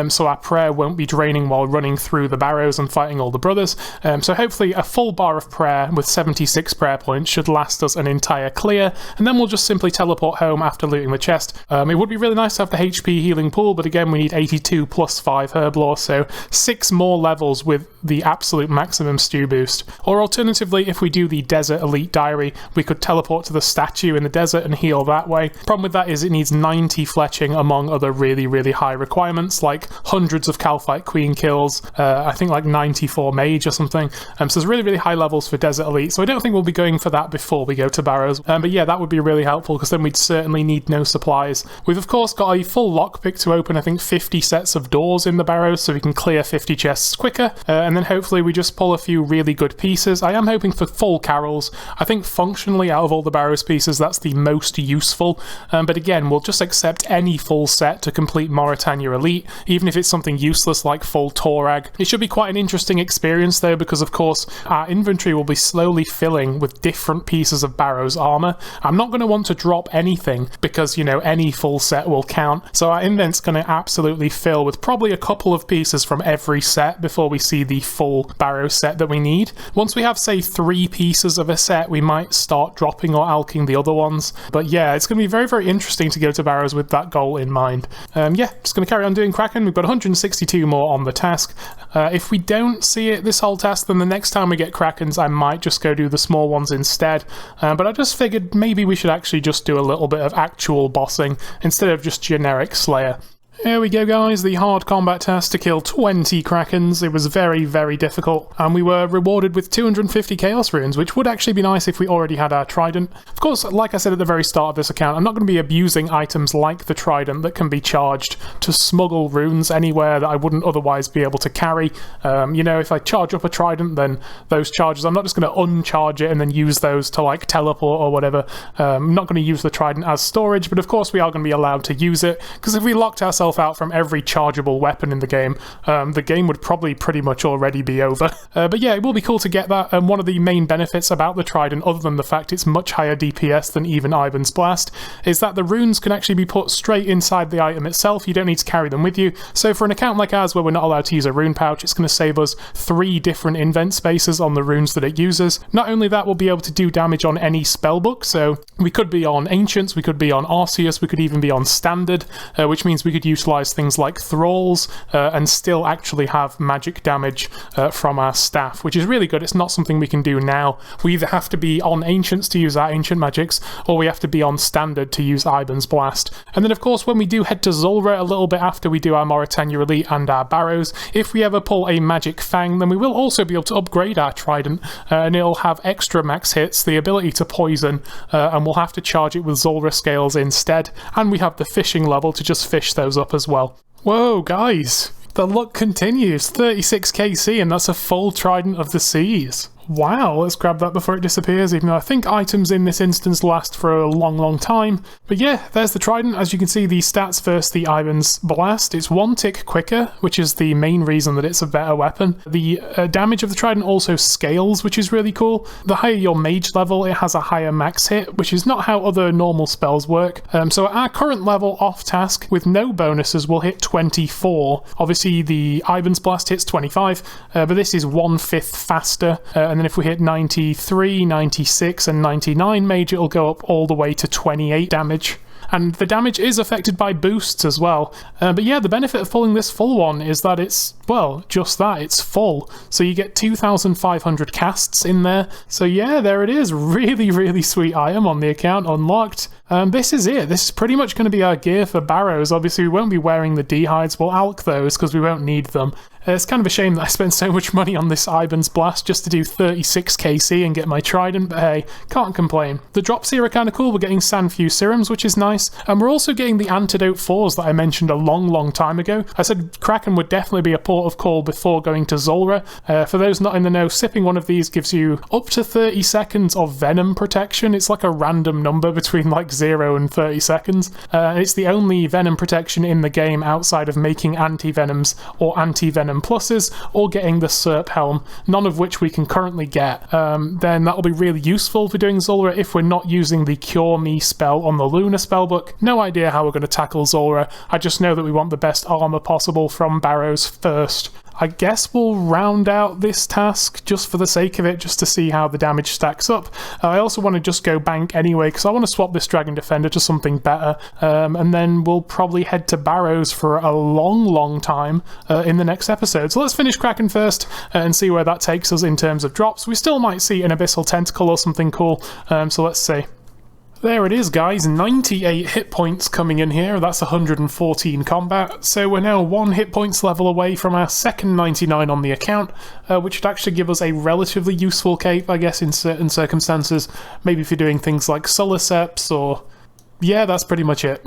so our prayer won't be draining while running through the barrows and fighting all the brothers. So hopefully a full bar of prayer with 76 prayer points should last us an entire clear, and then we'll just simply teleport home after looting the chest. It would be really nice to have the HP healing pool, but again we need 82 plus 5 herb lore, so 6 more levels with the absolute maximum stew boost. Or alternatively, if we do the Desert Elite Diary, we could teleport to the statue in the desert and heal that way. Problem with that is it needs 90 fletching among other really, really high requirements, like hundreds of Calphite Queen kills, I think like 94 mage or something. So there's really, really high levels for Desert Elite, so I don't think we'll be going for that before we go to Barrows. But yeah, that would be really helpful because then we'd certainly need no supplies. We've of course got a full lockpick to open, I think 50 sets of doors in the Barrows, so we can clear 50 chests quicker, and then hopefully we just pull a few really good pieces. I am hoping for full carols. I think functionally out of all the Barrows pieces that's the most useful, but again we'll just accept any full set to complete Mauritania Elite, even if it's something useless like full Torag. It should be quite an interesting experience though, because of course our inventory will be slowly filling with different pieces of Barrows armor. I'm not going to want to drop anything because, you know, any full set will count, so our invent's going to absolutely fill with probably a couple of pieces from every set before we see the full Barrows set that we need. Once we have say 3 pieces of a set, we might start dropping or alking the other ones. But yeah, it's going to be very, very interesting to go to Barrows with that goal in mind. Yeah, just going to carry on doing Kraken. We've got 162 more on the task. If we don't see it this whole task, then the next time we get Krakens, I might just go do the small ones instead. But I just figured maybe we should actually just do a little bit of actual bossing instead of just generic Slayer. Here we go, guys, the hard combat task to kill 20 Krakens. It was very, very difficult, and we were rewarded with 250 Chaos Runes, which would actually be nice if we already had our Trident. Of course, like I said at the very start of this account, I'm not going to be abusing items like the Trident that can be charged to smuggle runes anywhere that I wouldn't otherwise be able to carry. You know, if I charge up a Trident, then those charges, I'm not just going to uncharge it and then use those to, like, teleport or whatever. I'm not going to use the Trident as storage, but of course we are going to be allowed to use it, because if we locked ourselves out from every chargeable weapon in the game would probably pretty much already be over. But yeah, it will be cool to get that, and one of the main benefits about the Trident, other than the fact it's much higher DPS than even Ivan's Blast, is that the runes can actually be put straight inside the item itself. You don't need to carry them with you. So for an account like ours where we're not allowed to use a rune pouch, it's going to save us 3 different invent spaces on the runes that it uses. Not only that, we'll be able to do damage on any spellbook, so we could be on Ancients, we could be on Arceus, we could even be on Standard, which means we could utilize things like Thralls and still actually have magic damage from our staff, which is really good. It's not something we can do now. We either have to be on Ancients to use our Ancient magics, or we have to be on Standard to use Ivan's Blast. And then of course when we do head to Zulrah a little bit after we do our Moritania Elite and our Barrows, if we ever pull a Magic Fang, then we will also be able to upgrade our Trident, and it'll have extra max hits, the ability to poison, and we'll have to charge it with Zulrah scales instead, and we have the fishing level to just fish those up as well. Whoa, guys, the luck continues. 36 KC, and that's a full Trident of the Seas. Wow, let's grab that before it disappears, even though I think items in this instance last for a long, long time. But yeah, there's the Trident. As you can see, the stats versus the Ivan's Blast. It's 1 tick quicker, which is the main reason that it's a better weapon. The damage of the Trident also scales, which is really cool. The higher your mage level, it has a higher max hit, which is not how other normal spells work. So at our current level off task, with no bonuses, we'll hit 24. Obviously, the Ivan's Blast hits 25, but this is 1/5 faster, and then if we hit 93, 96, and 99 mage, it'll go up all the way to 28 damage. And the damage is affected by boosts as well. But yeah, the benefit of pulling this full one is that it's, well, just that, it's full. So you get 2,500 casts in there. So yeah, there it is. Really, really sweet item on the account, unlocked. This is it. This is pretty much going to be our gear for Barrows. Obviously, we won't be wearing the D-hides. We'll alch those because we won't need them. It's kind of a shame that I spent so much money on this Ivan's Blast just to do 36 KC and get my Trident, but hey, can't complain. The drops here are kind of cool. We're getting Sandfew Serums, which is nice, and we're also getting the Antidote 4s that I mentioned a long, long time ago. I said Krackin would definitely be a port of call before going to Zulrah. For those not in the know, sipping one of these gives you up to 30 seconds of Venom protection. It's like a random number between like 0 and 30 seconds. It's the only Venom protection in the game outside of making anti-Venoms or anti-Venom pluses or getting the Serp Helm, none of which we can currently get. Then that'll be really useful for doing Zulrah if we're not using the Cure Me spell on the Luna spellbook. No idea how we're going to tackle Zulrah. I just know that we want the best armor possible from Barrows first. I guess we'll round out this task just for the sake of it, just to see how the damage stacks up. I also want to just go bank anyway, because I want to swap this Dragon Defender to something better, and then we'll probably head to Barrows for a long, long time in the next episode. So let's finish Krackin first and see where that takes us in terms of drops. We still might see an Abyssal Tentacle or something cool, so let's see. There it is, guys, 98 hit points coming in here. That's 114 combat, so we're now 1 hit points level away from our second 99 on the account, which would actually give us a relatively useful cape, I guess, in certain circumstances. Maybe if you're doing things like Solaceps or... yeah, that's pretty much it.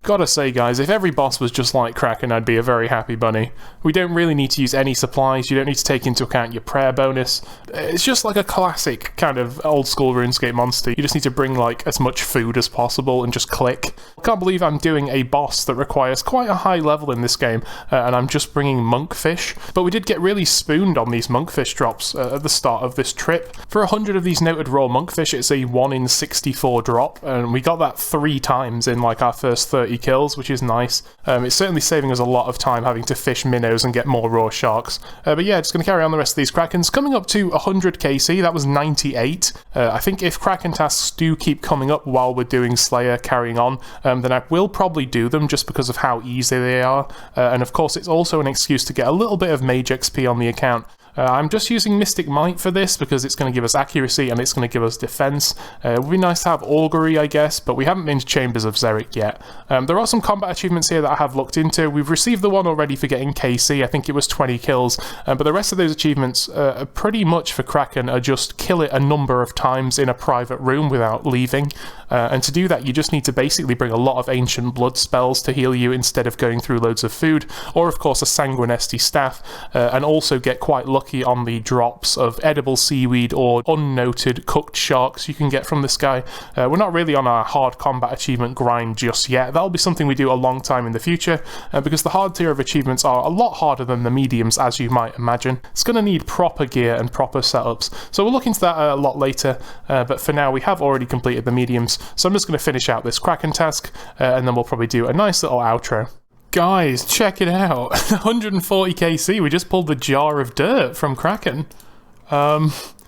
Gotta say, guys, if every boss was just like Krackin, I'd be a very happy bunny. We don't really need to use any supplies, you don't need to take into account your prayer bonus. It's just like a classic kind of old school RuneScape monster. You just need to bring like as much food as possible and just click. I can't believe I'm doing a boss that requires quite a high level in this game, and I'm just bringing monkfish. But we did get really spooned on these monkfish drops at the start of this trip. For 100 of these noted raw monkfish, it's a 1 in 64 drop, and we got that 3 times in like our first 30 kills, which is nice. It's certainly saving us a lot of time having to fish minnows and get more raw sharks. But yeah, just going to carry on the rest of these Krakkens. Coming up to 100 KC, that was 98. I think if Krackin tasks do keep coming up while we're doing Slayer carrying on, then I will probably do them just because of how easy they are. And of course, it's also an excuse to get a little bit of mage XP on the account. I'm just using Mystic Might for this because it's going to give us accuracy and it's going to give us defense. It would be nice to have Augury, I guess, but we haven't been to Chambers of Xeric yet. There are some combat achievements here that I have looked into. We've received the one already for getting KC, I think it was 20 kills, but the rest of those achievements pretty much for Krackin are just kill it a number of times in a private room without leaving. And to do that, you just need to basically bring a lot of Ancient Blood spells to heal you instead of going through loads of food, or of course a Sanguinesti staff, and also get quite lucky on the drops of edible seaweed or unnoted cooked sharks you can get from this guy. We're not really on our hard combat achievement grind just yet. That'll be something we do a long time in the future, because the hard tier of achievements are a lot harder than the mediums, as you might imagine. It's going to need proper gear and proper setups, so we'll look into that a lot later, but for now we have already completed the mediums, so I'm just going to finish out this Krackin task, and then we'll probably do a nice little outro. Guys, check it out. 140 KC, we just pulled the jar of dirt from Krackin.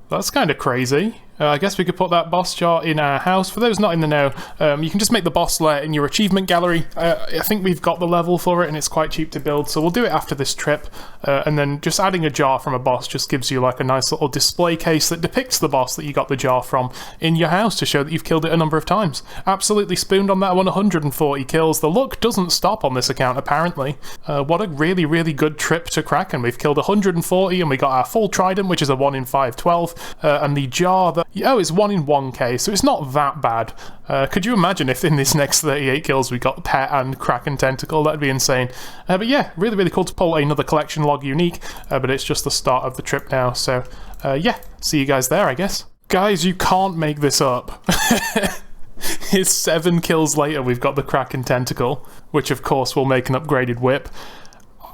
That's kind of crazy. I guess we could put that boss jar in our house. For those not in the know, you can just make the boss lair in your achievement gallery. I think we've got the level for it and it's quite cheap to build, so we'll do it after this trip. And then just adding a jar from a boss just gives you like a nice little display case that depicts the boss that you got the jar from in your house to show that you've killed it a number of times. Absolutely spooned on that one, 140 kills. The luck doesn't stop on this account apparently. What a really, really good trip to Krackin. We've killed 140 and we got our full trident, which is a 1 in 512, and the jar that... Oh, it's 1 in 1k, so it's not that bad. Could you imagine if in this next 38 kills we got Pet and Krackin Tentacle? That'd be insane. But yeah, really, really cool to pull another collection log unique, but it's just the start of the trip now, so yeah, see you guys there, I guess. Guys, you can't make this up. It's 7 kills later we've got the Krackin Tentacle, which of course will make an upgraded whip.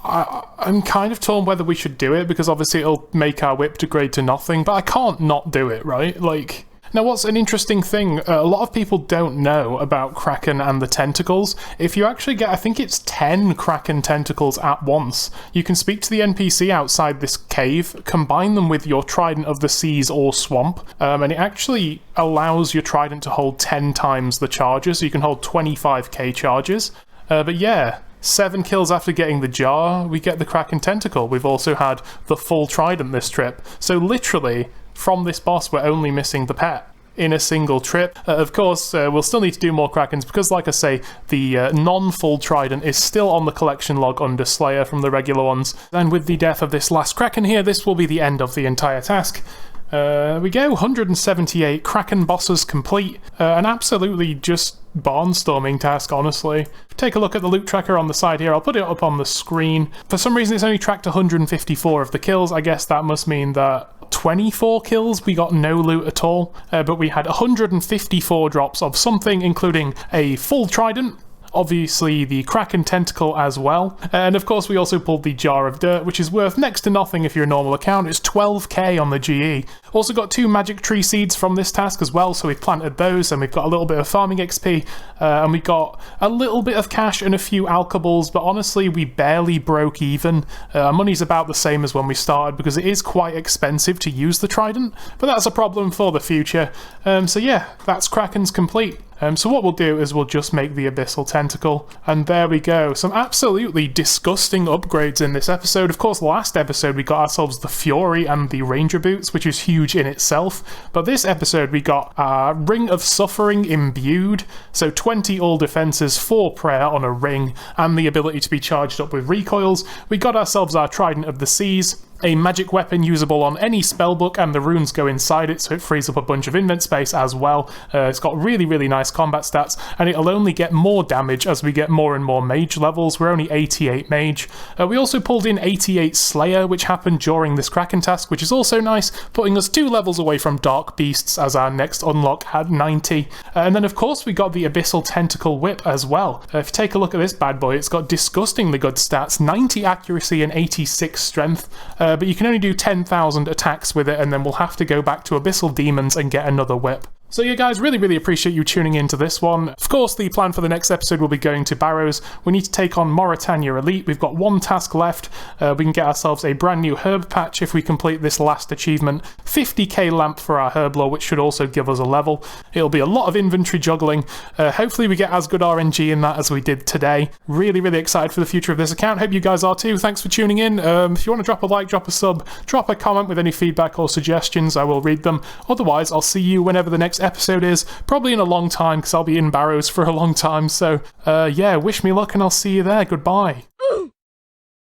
I'm kind of torn whether we should do it, because obviously it'll make our whip degrade to nothing, but I can't not do it, right? Like... Now, what's an interesting thing, a lot of people don't know about Krackin and the tentacles. If you actually get, I think it's 10 Krackin tentacles at once, you can speak to the NPC outside this cave, combine them with your Trident of the Seas or Swamp, and it actually allows your Trident to hold 10 times the charges, so you can hold 25k charges. But yeah, 7 kills after getting the jar, we get the Krackin Tentacle. We've also had the full Trident this trip. So literally, from this boss, we're only missing the pet in a single trip. Of course, we'll still need to do more Krakkens, because like I say, the non-full Trident is still on the collection log under Slayer from the regular ones. And with the death of this last Krackin here, this will be the end of the entire task. We go, 178 Krackin bosses complete. An absolutely just barnstorming task, honestly. Take a look at the loot tracker on the side here. I'll put it up on the screen. For some reason, it's only tracked 154 of the kills. I guess that must mean that 24 kills, we got no loot at all. But we had 154 drops of something, including a full Trident, obviously the Krackin Tentacle as well, and of course we also pulled the Jar of Dirt, which is worth next to nothing if you're a normal account. It's 12k on the GE. Also got 2 magic tree seeds from this task as well, so we've planted those and we've got a little bit of farming XP, and we got a little bit of cash and a few alkaballs, but honestly we barely broke even. Our money's about the same as when we started, because it is quite expensive to use the Trident, but that's a problem for the future. So yeah, that's Krakken's complete. So what we'll do is we'll just make the Abyssal Tentacle, and there we go. Some absolutely disgusting upgrades in this episode. Of course, last episode we got ourselves the Fury and the Ranger Boots, which is huge in itself, but this episode we got our Ring of Suffering Imbued, so 20 all defenses, 4 prayer on a ring, and the ability to be charged up with recoils. We got ourselves our Trident of the Seas, a magic weapon usable on any spellbook, and the runes go inside it, so it frees up a bunch of invent space as well. It's got really, really nice combat stats, and it'll only get more damage as we get more and more mage levels. We're only 88 mage. We also pulled in 88 Slayer, which happened during this Krackin task, which is also nice, putting us 2 levels away from Dark Beasts as our next unlock at 90. And then of course we got the Abyssal Tentacle Whip as well. If you take a look at this bad boy, it's got disgustingly good stats, 90 accuracy and 86 strength. But you can only do 10,000 attacks with it, and then we'll have to go back to Abyssal Demons and get another whip. So yeah guys, really appreciate you tuning into this one. Of course, the plan for the next episode will be going to Barrows. We need to take on Mauritania Elite. We've got one task left. We can get ourselves a brand new herb patch if we complete this last achievement. 50k lamp for our herb lore, which should also give us a level. It'll be a lot of inventory juggling. Hopefully we get as good RNG in that as we did today. Really excited for the future of this account. Hope you guys are too. Thanks for tuning in. If you want to drop a like, drop a sub, drop a comment with any feedback or suggestions, I will read them. Otherwise, I'll see you whenever the next episode is, probably in a long time because I'll be in Barrows for a long time. So yeah, wish me luck and I'll see you there. Goodbye.